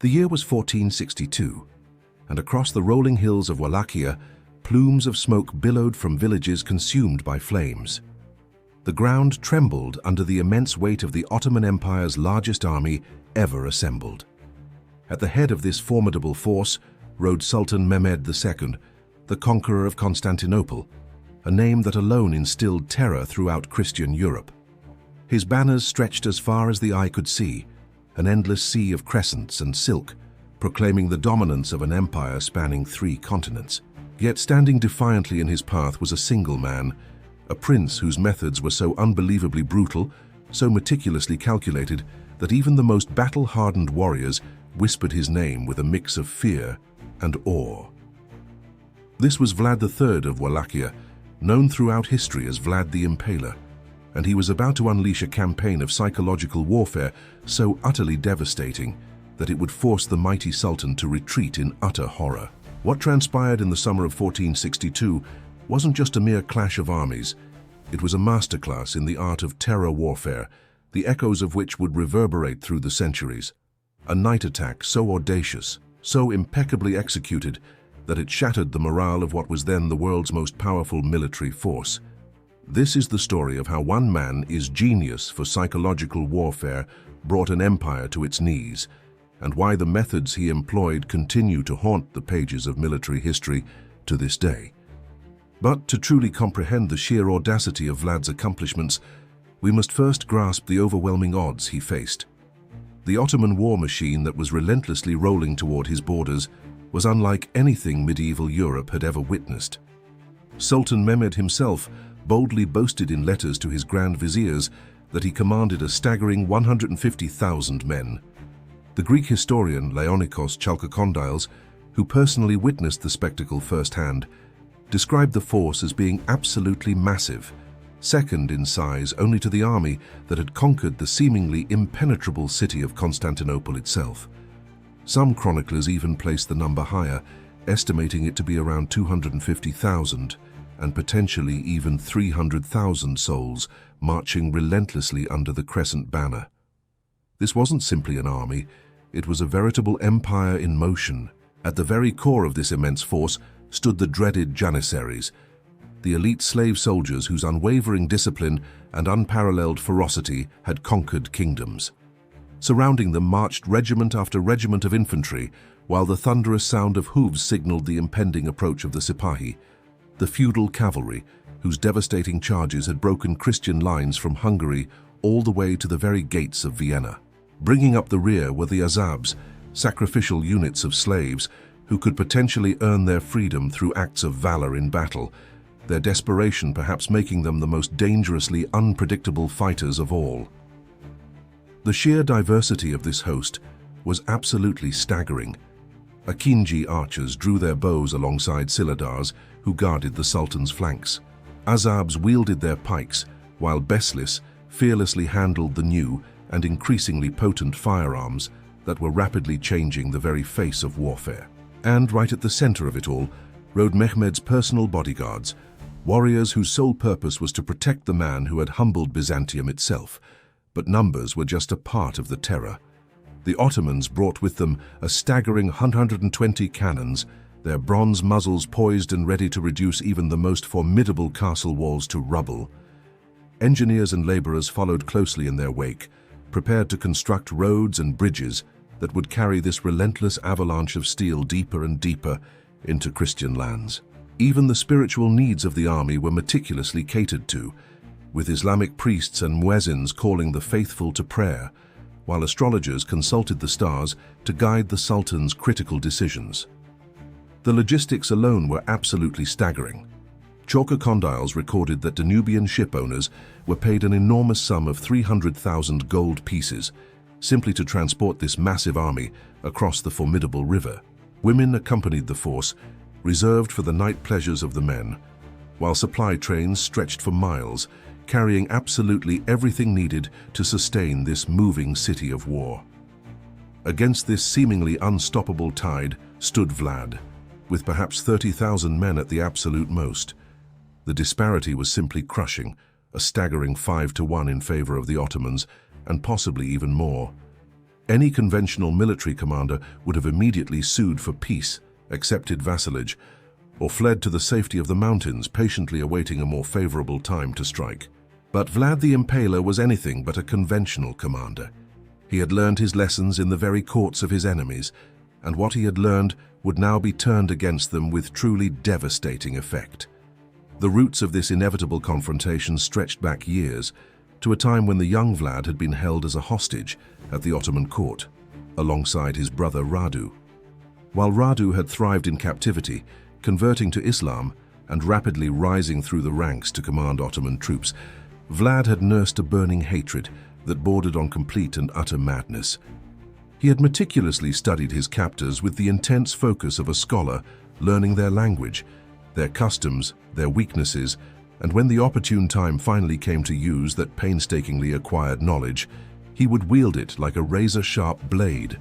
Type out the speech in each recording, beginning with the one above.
The year was 1462, and across the rolling hills of Wallachia, plumes of smoke billowed from villages consumed by flames. The ground trembled under the immense weight of the Ottoman Empire's largest army ever assembled. At the head of this formidable force rode Sultan Mehmed II, the conqueror of Constantinople, a name that alone instilled terror throughout Christian Europe. His banners stretched as far as the eye could see, an endless sea of crescents and silk, proclaiming the dominance of an empire spanning 3 continents. Yet standing defiantly in his path was a single man, a prince whose methods were so unbelievably brutal, so meticulously calculated, that even the most battle-hardened warriors whispered his name with a mix of fear and awe. This was Vlad III of Wallachia, known throughout history as Vlad the Impaler, and he was about to unleash a campaign of psychological warfare so utterly devastating that it would force the mighty Sultan to retreat in utter horror. What transpired in the summer of 1462 wasn't just a mere clash of armies. It was a masterclass in the art of terror warfare, the echoes of which would reverberate through the centuries. A night attack so audacious, so impeccably executed, that it shattered the morale of what was then the world's most powerful military force. This is the story of how one man's genius for psychological warfare brought an empire to its knees, and why the methods he employed continue to haunt the pages of military history to this day. But to truly comprehend the sheer audacity of Vlad's accomplishments, we must first grasp the overwhelming odds he faced. The Ottoman war machine that was relentlessly rolling toward his borders was unlike anything medieval Europe had ever witnessed. Sultan Mehmed himself boldly boasted in letters to his grand viziers that he commanded a staggering 150,000 men. The Greek historian Leonikos Chalkokondyles, who personally witnessed the spectacle firsthand, described the force as being absolutely massive, second in size only to the army that had conquered the seemingly impenetrable city of Constantinople itself. Some chroniclers even placed the number higher, estimating it to be around 250,000, and potentially even 300,000 souls marching relentlessly under the crescent banner. This wasn't simply an army, it was a veritable empire in motion. At the very core of this immense force stood the dreaded Janissaries, the elite slave soldiers whose unwavering discipline and unparalleled ferocity had conquered kingdoms. Surrounding them marched regiment after regiment of infantry, while the thunderous sound of hooves signaled the impending approach of the Sipahi, the feudal cavalry, whose devastating charges had broken Christian lines from Hungary all the way to the very gates of Vienna. Bringing up the rear were the Azabs, sacrificial units of slaves who could potentially earn their freedom through acts of valor in battle, their desperation perhaps making them the most dangerously unpredictable fighters of all. The sheer diversity of this host was absolutely staggering. Akinji archers drew their bows alongside Siladars, who guarded the Sultan's flanks. Azabs wielded their pikes, while Beslis fearlessly handled the new and increasingly potent firearms that were rapidly changing the very face of warfare. And right at the center of it all rode Mehmed's personal bodyguards, warriors whose sole purpose was to protect the man who had humbled Byzantium itself. But numbers were just a part of the terror. The Ottomans brought with them a staggering 120 cannons, their bronze muzzles poised and ready to reduce even the most formidable castle walls to rubble. Engineers and laborers followed closely in their wake, prepared to construct roads and bridges that would carry this relentless avalanche of steel deeper and deeper into Christian lands. Even the spiritual needs of the army were meticulously catered to, with Islamic priests and muezzins calling the faithful to prayer, while astrologers consulted the stars to guide the Sultan's critical decisions. The logistics alone were absolutely staggering. Chalkokondyles recorded that Danubian ship owners were paid an enormous sum of 300,000 gold pieces simply to transport this massive army across the formidable river. Women accompanied the force, reserved for the night pleasures of the men, while supply trains stretched for miles, carrying absolutely everything needed to sustain this moving city of war. Against this seemingly unstoppable tide stood Vlad, with perhaps 30,000 men at the absolute most. The disparity was simply crushing, a staggering 5-1 in favor of the Ottomans, and possibly even more. Any conventional military commander would have immediately sued for peace, accepted vassalage, or fled to the safety of the mountains, patiently awaiting a more favorable time to strike. But Vlad the Impaler was anything but a conventional commander. He had learned his lessons in the very courts of his enemies, and what he had learned would now be turned against them with truly devastating effect. The roots of this inevitable confrontation stretched back years, to a time when the young Vlad had been held as a hostage at the Ottoman court, alongside his brother Radu. While Radu had thrived in captivity, converting to Islam and rapidly rising through the ranks to command Ottoman troops, Vlad had nursed a burning hatred that bordered on complete and utter madness. He had meticulously studied his captors with the intense focus of a scholar, learning their language, their customs, their weaknesses, and when the opportune time finally came to use that painstakingly acquired knowledge, he would wield it like a razor-sharp blade.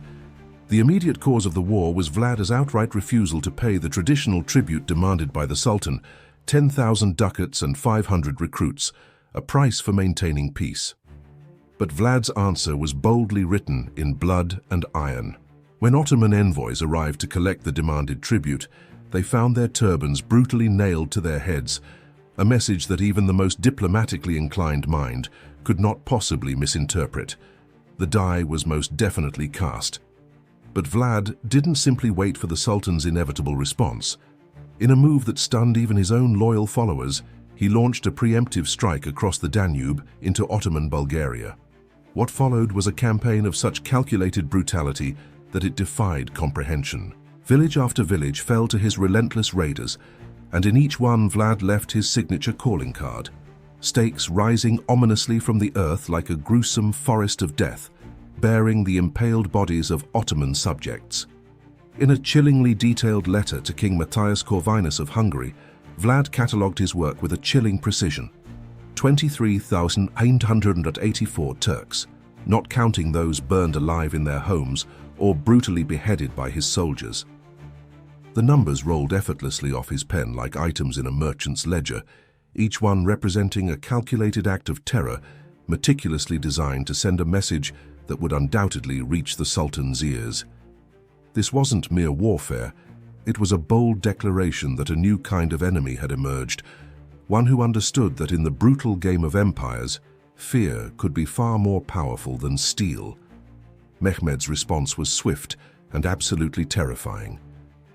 The immediate cause of the war was Vlad's outright refusal to pay the traditional tribute demanded by the Sultan, 10,000 ducats and 500 recruits, a price for maintaining peace. But Vlad's answer was boldly written in blood and iron. When Ottoman envoys arrived to collect the demanded tribute, they found their turbans brutally nailed to their heads, a message that even the most diplomatically inclined mind could not possibly misinterpret. The die was most definitely cast. But Vlad didn't simply wait for the Sultan's inevitable response. In a move that stunned even his own loyal followers, he launched a preemptive strike across the Danube into Ottoman Bulgaria. What followed was a campaign of such calculated brutality that it defied comprehension. Village after village fell to his relentless raiders, and in each one Vlad left his signature calling card, stakes rising ominously from the earth like a gruesome forest of death, bearing the impaled bodies of Ottoman subjects. In a chillingly detailed letter to King Matthias Corvinus of Hungary, Vlad catalogued his work with a chilling precision. 23,884 Turks, not counting those burned alive in their homes or brutally beheaded by his soldiers. The numbers rolled effortlessly off his pen like items in a merchant's ledger, each one representing a calculated act of terror, meticulously designed to send a message that would undoubtedly reach the Sultan's ears. This wasn't mere warfare, it was a bold declaration that a new kind of enemy had emerged, one who understood that in the brutal game of empires, fear could be far more powerful than steel. Mehmed's response was swift and absolutely terrifying.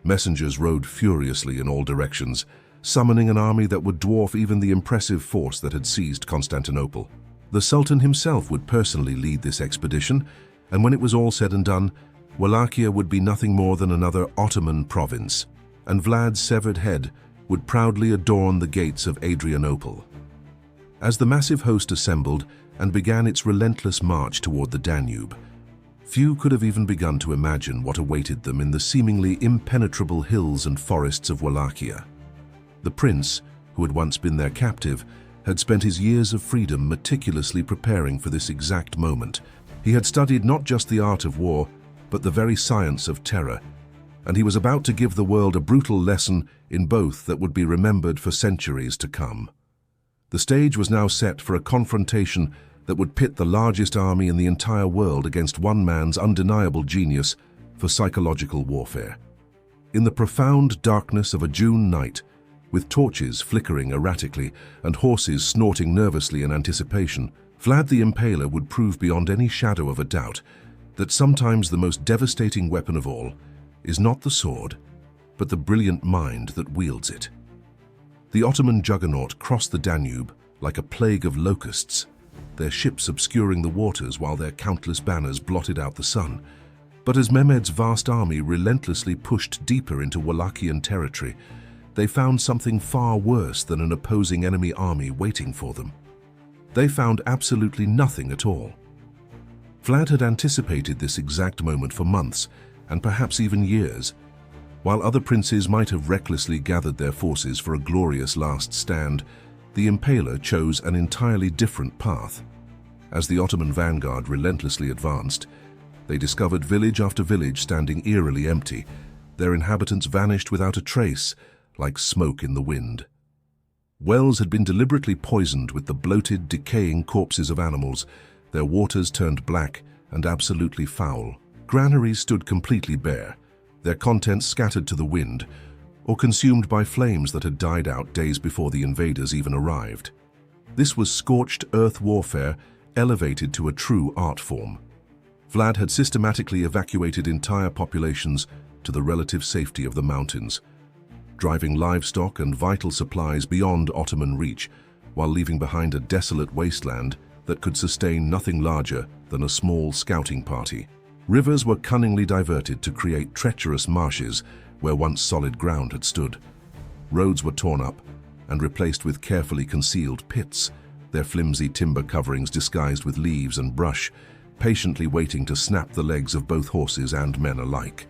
Messengers rode furiously in all directions, summoning an army that would dwarf even the impressive force that had seized Constantinople. The Sultan himself would personally lead this expedition, and when it was all said and done, Wallachia would be nothing more than another Ottoman province, and Vlad's severed head would proudly adorn the gates of Adrianople. As the massive host assembled and began its relentless march toward the Danube, few could have even begun to imagine what awaited them in the seemingly impenetrable hills and forests of Wallachia. The prince, who had once been their captive, had spent his years of freedom meticulously preparing for this exact moment. He had studied not just the art of war, but the very science of terror, and he was about to give the world a brutal lesson in both that would be remembered for centuries to come. The stage was now set for a confrontation that would pit the largest army in the entire world against one man's undeniable genius for psychological warfare. In the profound darkness of a June night, with torches flickering erratically and horses snorting nervously in anticipation, Vlad the Impaler would prove beyond any shadow of a doubt that sometimes the most devastating weapon of all is not the sword, but the brilliant mind that wields it. The Ottoman juggernaut crossed the Danube like a plague of locusts, their ships obscuring the waters while their countless banners blotted out the sun. But as Mehmed's vast army relentlessly pushed deeper into Wallachian territory, they found something far worse than an opposing enemy army waiting for them. They found absolutely nothing at all. Vlad had anticipated this exact moment for months, and perhaps even years. While other princes might have recklessly gathered their forces for a glorious last stand, the Impaler chose an entirely different path. As the Ottoman vanguard relentlessly advanced, they discovered village after village standing eerily empty, their inhabitants vanished without a trace, like smoke in the wind. Wells had been deliberately poisoned with the bloated, decaying corpses of animals, their waters turned black, and absolutely foul. Granaries stood completely bare, their contents scattered to the wind or consumed by flames that had died out days before the invaders even arrived. This was scorched earth warfare elevated to a true art form. Vlad had systematically evacuated entire populations to the relative safety of the mountains, driving livestock and vital supplies beyond Ottoman reach, while leaving behind a desolate wasteland that could sustain nothing larger than a small scouting party. Rivers were cunningly diverted to create treacherous marshes where once solid ground had stood. Roads were torn up and replaced with carefully concealed pits, their flimsy timber coverings disguised with leaves and brush, patiently waiting to snap the legs of both horses and men alike.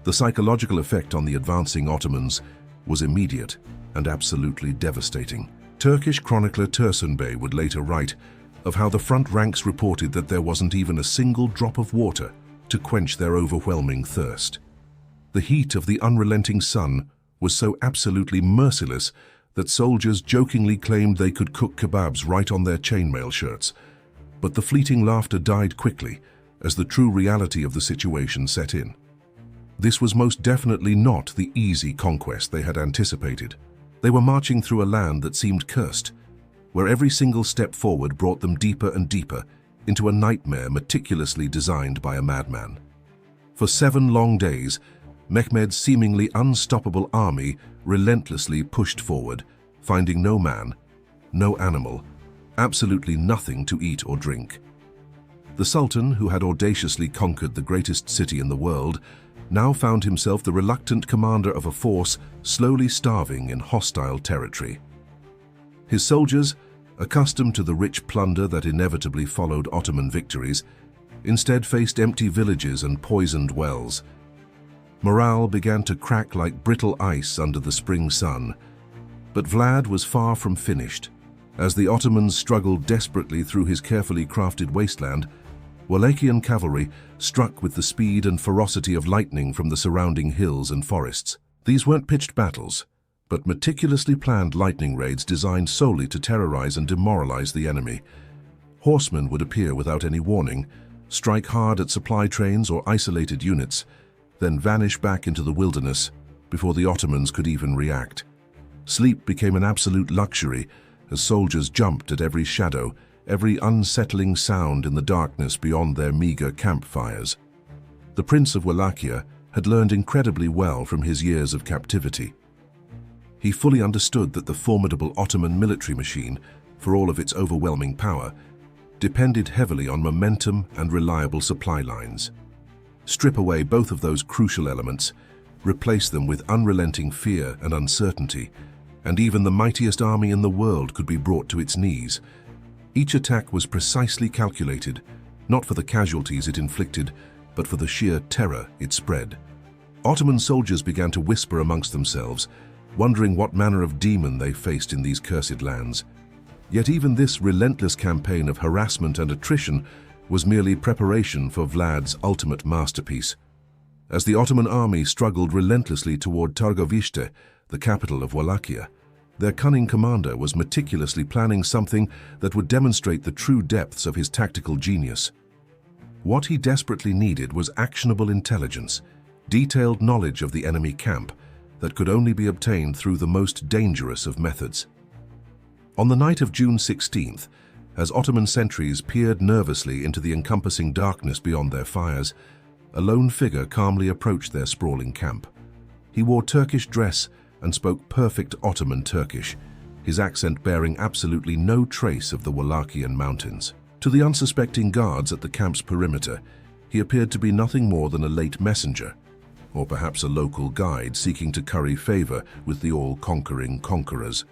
The psychological effect on the advancing Ottomans was immediate and absolutely devastating. Turkish chronicler Tursun Bey would later write of how the front ranks reported that there wasn't even a single drop of water to quench their overwhelming thirst. The heat of the unrelenting sun was so absolutely merciless that soldiers jokingly claimed they could cook kebabs right on their chainmail shirts. But the fleeting laughter died quickly as the true reality of the situation set in. This was most definitely not the easy conquest they had anticipated. They were marching through a land that seemed cursed, where every single step forward brought them deeper and deeper into a nightmare meticulously designed by a madman. For 7 long days, Mehmed's seemingly unstoppable army relentlessly pushed forward, finding no man, no animal, absolutely nothing to eat or drink. The Sultan, who had audaciously conquered the greatest city in the world, now found himself the reluctant commander of a force slowly starving in hostile territory. His soldiers, accustomed to the rich plunder that inevitably followed Ottoman victories, instead faced empty villages and poisoned wells. Morale began to crack like brittle ice under the spring sun, but Vlad was far from finished. As the Ottomans struggled desperately through his carefully crafted wasteland, Wallachian cavalry struck with the speed and ferocity of lightning from the surrounding hills and forests. These weren't pitched battles, but meticulously planned lightning raids designed solely to terrorize and demoralize the enemy. Horsemen would appear without any warning, strike hard at supply trains or isolated units, then vanish back into the wilderness before the Ottomans could even react. Sleep became an absolute luxury as soldiers jumped at every shadow, every unsettling sound in the darkness beyond their meager campfires. The Prince of Wallachia had learned incredibly well from his years of captivity. He fully understood that the formidable Ottoman military machine, for all of its overwhelming power, depended heavily on momentum and reliable supply lines. Strip away both of those crucial elements, replace them with unrelenting fear and uncertainty, and even the mightiest army in the world could be brought to its knees. Each attack was precisely calculated, not for the casualties it inflicted, but for the sheer terror it spread. Ottoman soldiers began to whisper amongst themselves, wondering what manner of demon they faced in these cursed lands. Yet even this relentless campaign of harassment and attrition was merely preparation for Vlad's ultimate masterpiece. As the Ottoman army struggled relentlessly toward Targovishte, the capital of Wallachia, their cunning commander was meticulously planning something that would demonstrate the true depths of his tactical genius. What he desperately needed was actionable intelligence, detailed knowledge of the enemy camp that could only be obtained through the most dangerous of methods. On the night of June 16th, as Ottoman sentries peered nervously into the encompassing darkness beyond their fires, a lone figure calmly approached their sprawling camp. He wore Turkish dress and spoke perfect Ottoman Turkish, his accent bearing absolutely no trace of the Wallachian mountains. To the unsuspecting guards at the camp's perimeter, he appeared to be nothing more than a late messenger, or perhaps a local guide seeking to curry favor with the all-conquering conquerors.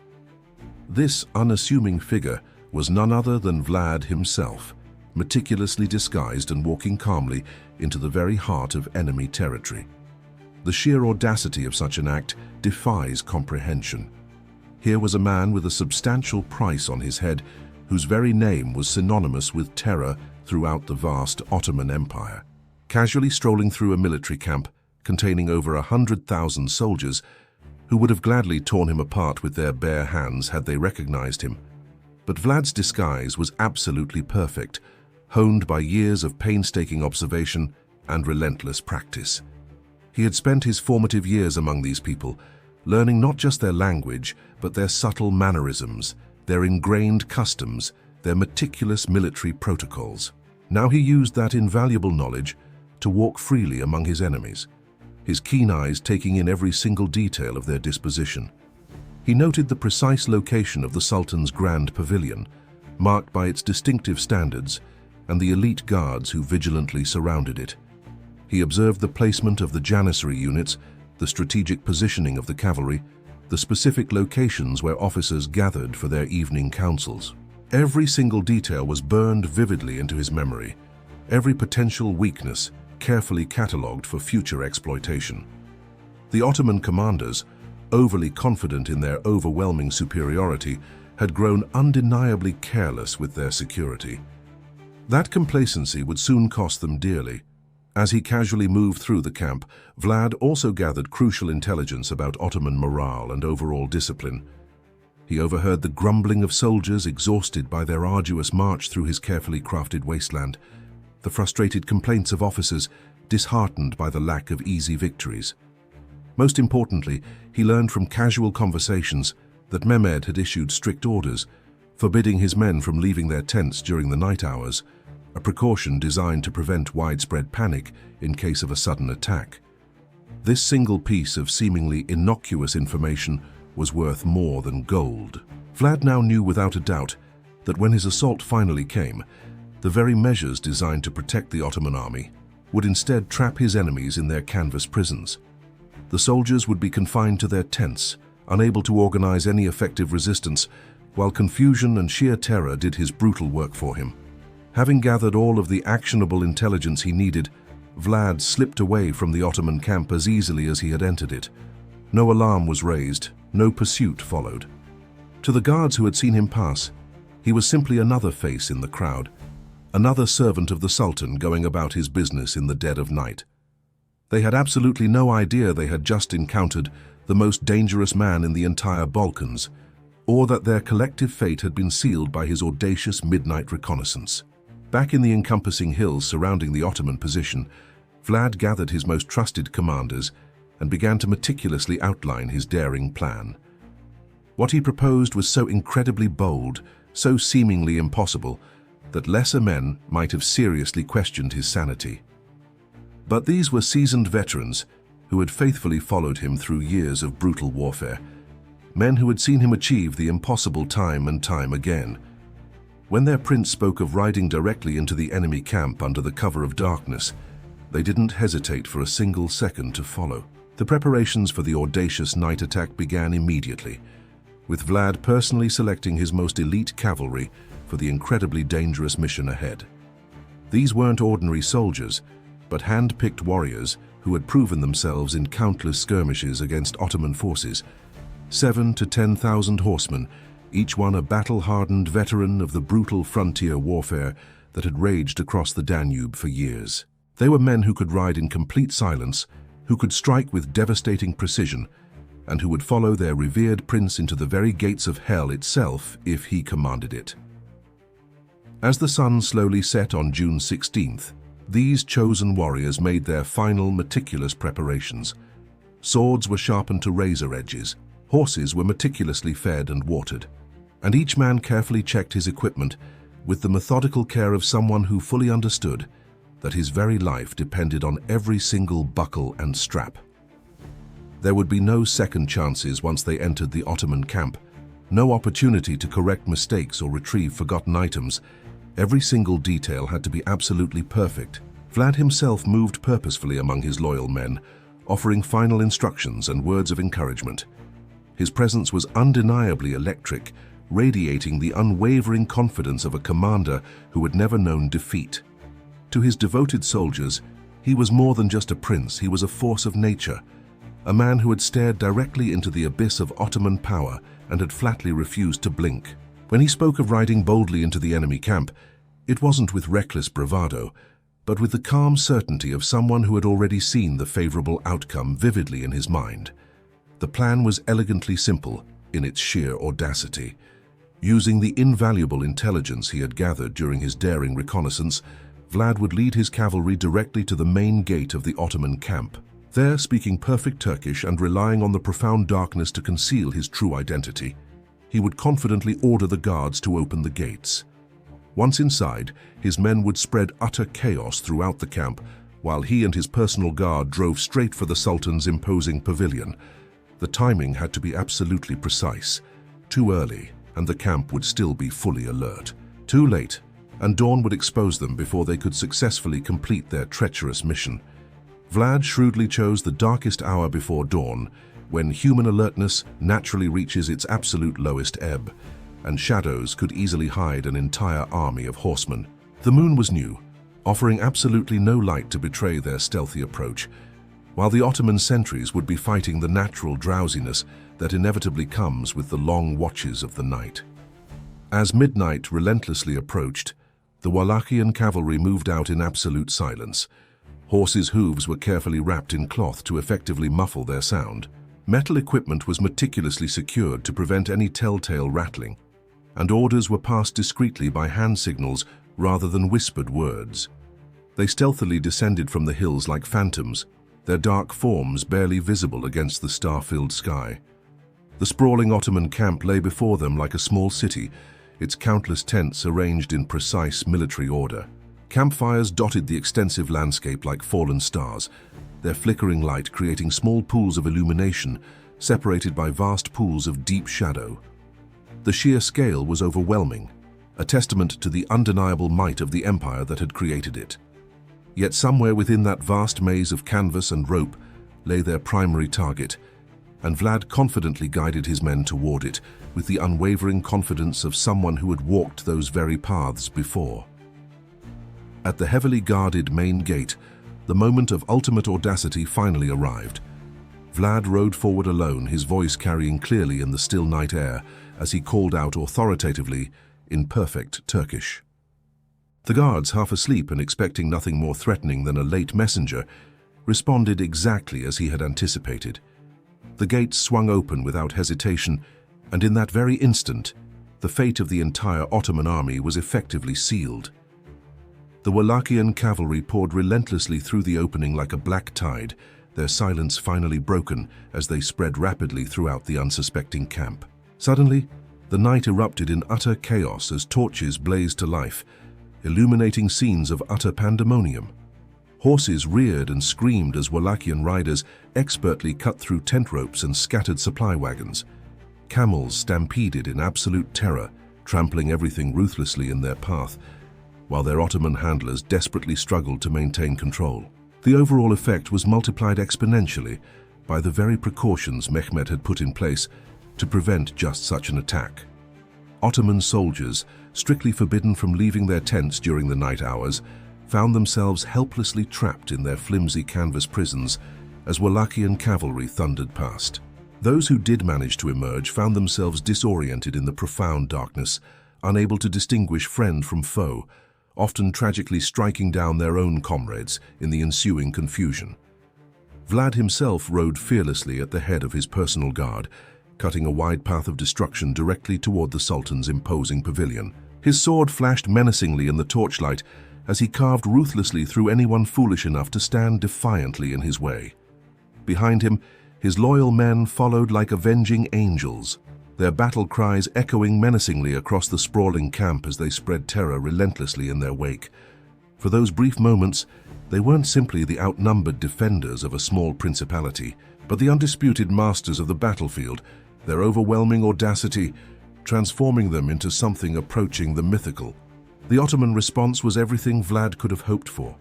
This unassuming figure was none other than Vlad himself, meticulously disguised and walking calmly into the very heart of enemy territory. The sheer audacity of such an act defies comprehension. Here was a man with a substantial price on his head, whose very name was synonymous with terror throughout the vast Ottoman Empire. Casually strolling through a military camp containing over 100,000 soldiers, who would have gladly torn him apart with their bare hands had they recognized him. But Vlad's disguise was absolutely perfect, honed by years of painstaking observation and relentless practice. He had spent his formative years among these people, learning not just their language, but their subtle mannerisms, their ingrained customs, their meticulous military protocols. Now he used that invaluable knowledge to walk freely among his enemies, his keen eyes taking in every single detail of their disposition. He noted the precise location of the Sultan's grand pavilion, marked by its distinctive standards, and the elite guards who vigilantly surrounded it. He observed the placement of the janissary units, the strategic positioning of the cavalry, the specific locations where officers gathered for their evening councils. Every single detail was burned vividly into his memory, every potential weakness carefully catalogued for future exploitation. The Ottoman commanders, overly confident in their overwhelming superiority, had grown undeniably careless with their security. That complacency would soon cost them dearly. As he casually moved through the camp, Vlad also gathered crucial intelligence about Ottoman morale and overall discipline. He overheard the grumbling of soldiers exhausted by their arduous march through his carefully crafted wasteland, the frustrated complaints of officers disheartened by the lack of easy victories. Most importantly, he learned from casual conversations that Mehmed had issued strict orders, forbidding his men from leaving their tents during the night hours, a precaution designed to prevent widespread panic in case of a sudden attack. This single piece of seemingly innocuous information was worth more than gold. Vlad now knew without a doubt that when his assault finally came, the very measures designed to protect the Ottoman army would instead trap his enemies in their canvas prisons. The soldiers would be confined to their tents, unable to organize any effective resistance, while confusion and sheer terror did his brutal work for him. Having gathered all of the actionable intelligence he needed, Vlad slipped away from the Ottoman camp as easily as he had entered it. No alarm was raised, no pursuit followed. To the guards who had seen him pass, he was simply another face in the crowd, another servant of the Sultan going about his business in the dead of night. They had absolutely no idea they had just encountered the most dangerous man in the entire Balkans, or that their collective fate had been sealed by his audacious midnight reconnaissance. Back in the encompassing hills surrounding the Ottoman position, Vlad gathered his most trusted commanders and began to meticulously outline his daring plan. What he proposed was so incredibly bold, so seemingly impossible, that lesser men might have seriously questioned his sanity. But these were seasoned veterans who had faithfully followed him through years of brutal warfare, men who had seen him achieve the impossible time and time again. When their prince spoke of riding directly into the enemy camp under the cover of darkness, they didn't hesitate for a single second to follow. The preparations for the audacious night attack began immediately, with Vlad personally selecting his most elite cavalry for the incredibly dangerous mission ahead. These weren't ordinary soldiers, but hand-picked warriors who had proven themselves in countless skirmishes against Ottoman forces. 7,000 to 10,000 horsemen, each one a battle-hardened veteran of the brutal frontier warfare that had raged across the Danube for years. They were men who could ride in complete silence, who could strike with devastating precision, and who would follow their revered prince into the very gates of hell itself if he commanded it. As the sun slowly set on June 16th, these chosen warriors made their final meticulous preparations. Swords were sharpened to razor edges, horses were meticulously fed and watered, and each man carefully checked his equipment with the methodical care of someone who fully understood that his very life depended on every single buckle and strap. There would be no second chances once they entered the Ottoman camp, no opportunity to correct mistakes or retrieve forgotten items. Every single detail had to be absolutely perfect. Vlad himself moved purposefully among his loyal men, offering final instructions and words of encouragement. His presence was undeniably electric, radiating the unwavering confidence of a commander who had never known defeat. To his devoted soldiers, he was more than just a prince, he was a force of nature, a man who had stared directly into the abyss of Ottoman power and had flatly refused to blink. When he spoke of riding boldly into the enemy camp, it wasn't with reckless bravado, but with the calm certainty of someone who had already seen the favorable outcome vividly in his mind. The plan was elegantly simple in its sheer audacity. Using the invaluable intelligence he had gathered during his daring reconnaissance, Vlad would lead his cavalry directly to the main gate of the Ottoman camp. There, speaking perfect Turkish and relying on the profound darkness to conceal his true identity, he would confidently order the guards to open the gates. Once inside, his men would spread utter chaos throughout the camp, while he and his personal guard drove straight for the Sultan's imposing pavilion. The timing had to be absolutely precise. Too early, and the camp would still be fully alert. Too late, and dawn would expose them before they could successfully complete their treacherous mission. Vlad shrewdly chose the darkest hour before dawn, when human alertness naturally reaches its absolute lowest ebb, and shadows could easily hide an entire army of horsemen. The moon was new, offering absolutely no light to betray their stealthy approach, while the Ottoman sentries would be fighting the natural drowsiness that inevitably comes with the long watches of the night. As midnight relentlessly approached, the Wallachian cavalry moved out in absolute silence. Horses' hooves were carefully wrapped in cloth to effectively muffle their sound. Metal equipment was meticulously secured to prevent any telltale rattling, and orders were passed discreetly by hand signals rather than whispered words. They stealthily descended from the hills like phantoms, their dark forms barely visible against the star-filled sky. The sprawling Ottoman camp lay before them like a small city, its countless tents arranged in precise military order. Campfires dotted the extensive landscape like fallen stars, their flickering light creating small pools of illumination separated by vast pools of deep shadow. The sheer scale was overwhelming, a testament to the undeniable might of the empire that had created it. Yet somewhere within that vast maze of canvas and rope lay their primary target, and Vlad confidently guided his men toward it with the unwavering confidence of someone who had walked those very paths before. At the heavily guarded main gate, the moment of ultimate audacity finally arrived. Vlad rode forward alone, his voice carrying clearly in the still night air as he called out authoritatively in perfect Turkish. The guards, half asleep and expecting nothing more threatening than a late messenger, responded exactly as he had anticipated. The gates swung open without hesitation, and in that very instant, the fate of the entire Ottoman army was effectively sealed. The Wallachian cavalry poured relentlessly through the opening like a black tide, their silence finally broken as they spread rapidly throughout the unsuspecting camp. Suddenly, the night erupted in utter chaos as torches blazed to life, illuminating scenes of utter pandemonium. Horses reared and screamed as Wallachian riders expertly cut through tent ropes and scattered supply wagons. Camels stampeded in absolute terror, trampling everything ruthlessly in their path, while their Ottoman handlers desperately struggled to maintain control. The overall effect was multiplied exponentially by the very precautions Mehmed had put in place to prevent just such an attack. Ottoman soldiers, strictly forbidden from leaving their tents during the night hours, found themselves helplessly trapped in their flimsy canvas prisons as Wallachian cavalry thundered past. Those who did manage to emerge found themselves disoriented in the profound darkness, unable to distinguish friend from foe, often tragically striking down their own comrades in the ensuing confusion. Vlad himself rode fearlessly at the head of his personal guard, cutting a wide path of destruction directly toward the Sultan's imposing pavilion. His sword flashed menacingly in the torchlight as he carved ruthlessly through anyone foolish enough to stand defiantly in his way. Behind him, his loyal men followed like avenging angels, their battle cries echoing menacingly across the sprawling camp as they spread terror relentlessly in their wake. For those brief moments, they weren't simply the outnumbered defenders of a small principality, but the undisputed masters of the battlefield, their overwhelming audacity transforming them into something approaching the mythical. The Ottoman response was everything Vlad could have hoped for.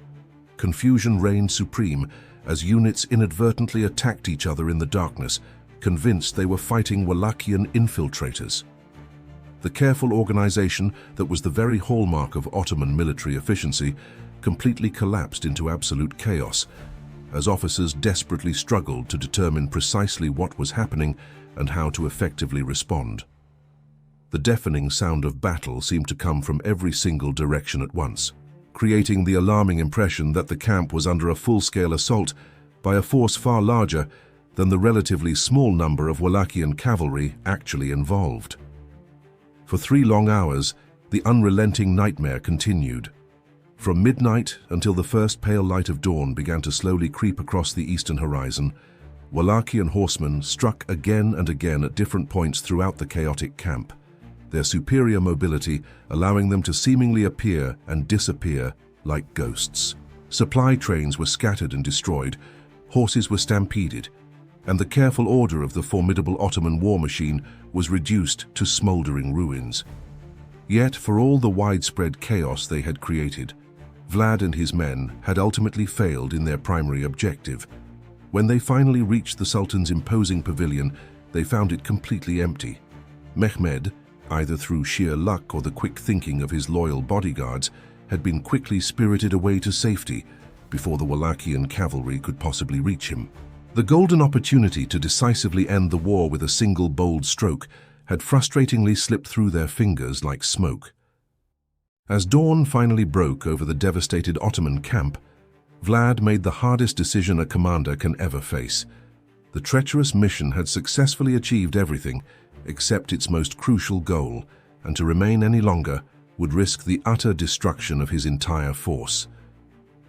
Confusion reigned supreme as units inadvertently attacked each other in the darkness, convinced they were fighting Wallachian infiltrators. The careful organization that was the very hallmark of Ottoman military efficiency completely collapsed into absolute chaos, as officers desperately struggled to determine precisely what was happening and how to effectively respond. The deafening sound of battle seemed to come from every single direction at once, creating the alarming impression that the camp was under a full-scale assault by a force far larger than the relatively small number of Wallachian cavalry actually involved. For 3 long hours, the unrelenting nightmare continued. From midnight until the first pale light of dawn began to slowly creep across the eastern horizon, Wallachian horsemen struck again and again at different points throughout the chaotic camp, their superior mobility allowing them to seemingly appear and disappear like ghosts. Supply trains were scattered and destroyed, horses were stampeded, and the careful order of the formidable Ottoman war machine was reduced to smoldering ruins. Yet, for all the widespread chaos they had created, Vlad and his men had ultimately failed in their primary objective. When they finally reached the Sultan's imposing pavilion, they found it completely empty. Mehmed, either through sheer luck or the quick thinking of his loyal bodyguards, had been quickly spirited away to safety before the Wallachian cavalry could possibly reach him. The golden opportunity to decisively end the war with a single bold stroke had frustratingly slipped through their fingers like smoke. As dawn finally broke over the devastated Ottoman camp, Vlad made the hardest decision a commander can ever face. The treacherous mission had successfully achieved everything except its most crucial goal, and to remain any longer would risk the utter destruction of his entire force.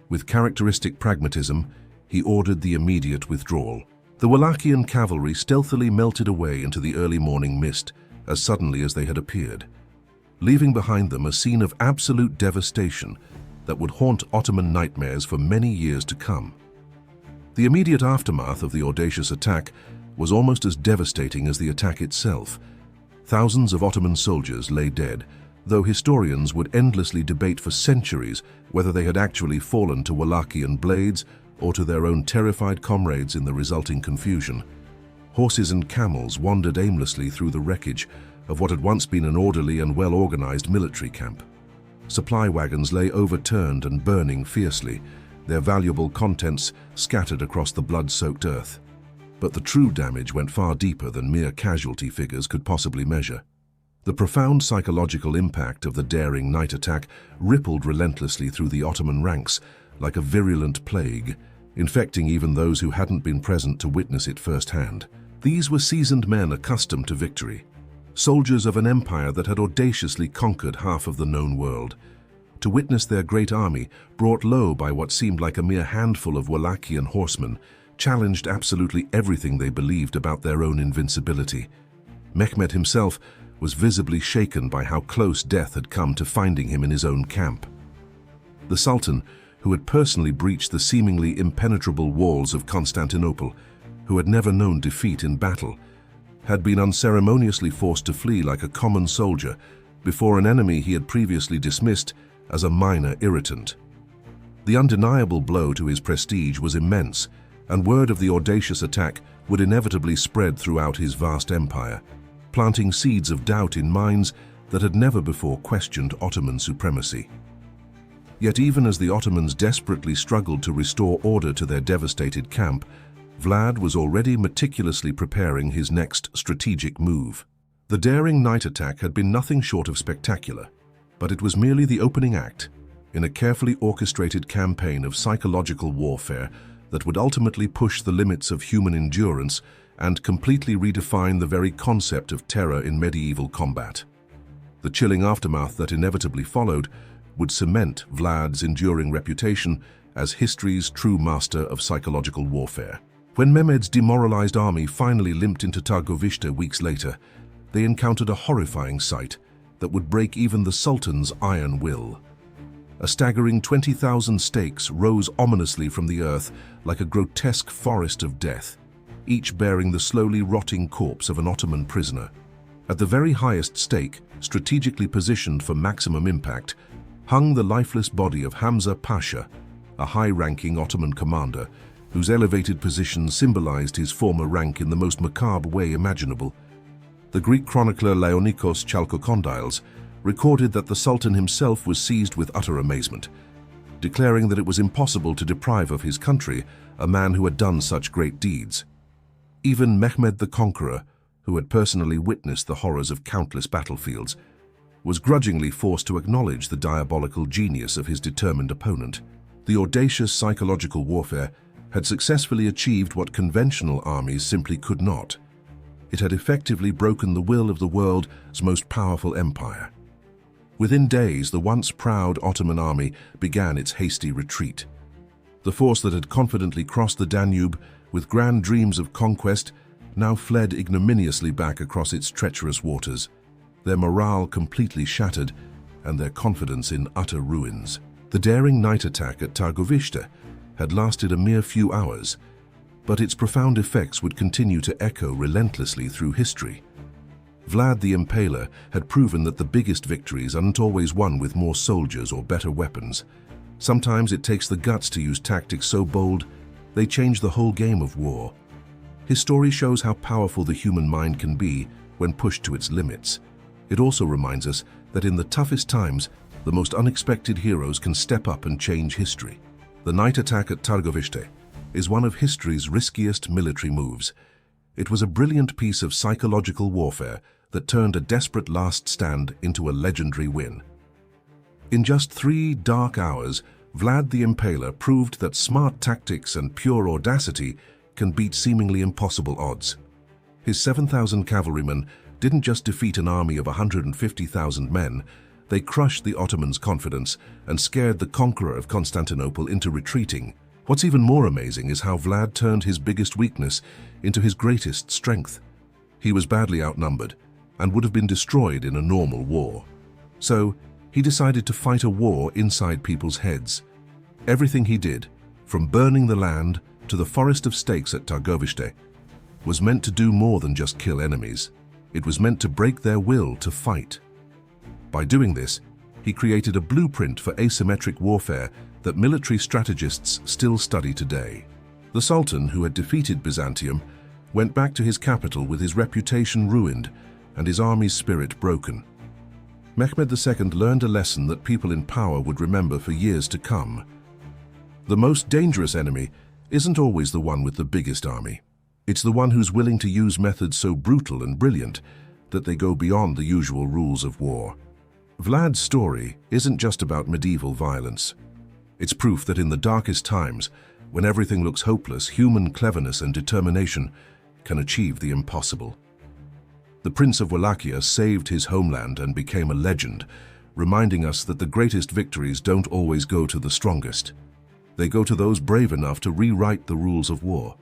With characteristic pragmatism, he ordered the immediate withdrawal. The Wallachian cavalry stealthily melted away into the early morning mist as suddenly as they had appeared, leaving behind them a scene of absolute devastation that would haunt Ottoman nightmares for many years to come. The immediate aftermath of the audacious attack was almost as devastating as the attack itself. Thousands of Ottoman soldiers lay dead, though historians would endlessly debate for centuries whether they had actually fallen to Wallachian blades or to their own terrified comrades in the resulting confusion. Horses and camels wandered aimlessly through the wreckage of what had once been an orderly and well-organized military camp. Supply wagons lay overturned and burning fiercely, their valuable contents scattered across the blood-soaked earth. But the true damage went far deeper than mere casualty figures could possibly measure. The profound psychological impact of the daring night attack rippled relentlessly through the Ottoman ranks like a virulent plague, infecting even those who hadn't been present to witness it firsthand. These were seasoned men accustomed to victory, soldiers of an empire that had audaciously conquered half of the known world. To witness their great army, brought low by what seemed like a mere handful of Wallachian horsemen, challenged absolutely everything they believed about their own invincibility. Mehmed himself was visibly shaken by how close death had come to finding him in his own camp. The Sultan, who had personally breached the seemingly impenetrable walls of Constantinople, who had never known defeat in battle, had been unceremoniously forced to flee like a common soldier before an enemy he had previously dismissed as a minor irritant. The undeniable blow to his prestige was immense, and word of the audacious attack would inevitably spread throughout his vast empire, planting seeds of doubt in minds that had never before questioned Ottoman supremacy. Yet even as the Ottomans desperately struggled to restore order to their devastated camp, Vlad was already meticulously preparing his next strategic move. The daring night attack had been nothing short of spectacular, but it was merely the opening act in a carefully orchestrated campaign of psychological warfare that would ultimately push the limits of human endurance and completely redefine the very concept of terror in medieval combat. The chilling aftermath that inevitably followed would cement Vlad's enduring reputation as history's true master of psychological warfare. When Mehmed's demoralized army finally limped into Targovishte weeks later, they encountered a horrifying sight that would break even the Sultan's iron will. A staggering 20,000 stakes rose ominously from the earth like a grotesque forest of death, each bearing the slowly rotting corpse of an Ottoman prisoner. At the very highest stake, strategically positioned for maximum impact, hung the lifeless body of Hamza Pasha, a high-ranking Ottoman commander whose elevated position symbolized his former rank in the most macabre way imaginable. The Greek chronicler Leonikos Chalkokondyles recorded that the Sultan himself was seized with utter amazement, declaring that it was impossible to deprive of his country a man who had done such great deeds. Even Mehmed the Conqueror, who had personally witnessed the horrors of countless battlefields, was grudgingly forced to acknowledge the diabolical genius of his determined opponent. The audacious psychological warfare had successfully achieved what conventional armies simply could not. it had effectively broken the will of the world's most powerful empire. Within days, the once proud Ottoman army began its hasty retreat. The force that had confidently crossed the Danube with grand dreams of conquest now fled ignominiously back across its treacherous waters, their morale completely shattered and their confidence in utter ruins. The daring night attack at Targovishte had lasted a mere few hours, but its profound effects would continue to echo relentlessly through history. Vlad the Impaler had proven that the biggest victories aren't always won with more soldiers or better weapons. Sometimes it takes the guts to use tactics so bold, they change the whole game of war. His story shows how powerful the human mind can be when pushed to its limits. It also reminds us that in the toughest times, the most unexpected heroes can step up and change history. The night attack at Targovishte is one of history's riskiest military moves. It was a brilliant piece of psychological warfare that turned a desperate last stand into a legendary win. In just 3 dark hours, Vlad the Impaler proved that smart tactics and pure audacity can beat seemingly impossible odds. His 7,000 cavalrymen didn't just defeat an army of 150,000 men, they crushed the Ottomans' confidence and scared the conqueror of Constantinople into retreating. What's even more amazing is how Vlad turned his biggest weakness into his greatest strength. He was badly outnumbered and would have been destroyed in a normal war. So, he decided to fight a war inside people's heads. Everything he did, from burning the land to the forest of stakes at Targovishte, was meant to do more than just kill enemies. It was meant to break their will to fight. By doing this, he created a blueprint for asymmetric warfare that military strategists still study today. The Sultan, who had defeated Byzantium, went back to his capital with his reputation ruined and his army's spirit broken. Mehmed II learned a lesson that people in power would remember for years to come. The most dangerous enemy isn't always the one with the biggest army. It's the one who's willing to use methods so brutal and brilliant that they go beyond the usual rules of war. Vlad's story isn't just about medieval violence. It's proof that in the darkest times, when everything looks hopeless, human cleverness and determination can achieve the impossible. The Prince of Wallachia saved his homeland and became a legend, reminding us that the greatest victories don't always go to the strongest. They go to those brave enough to rewrite the rules of war.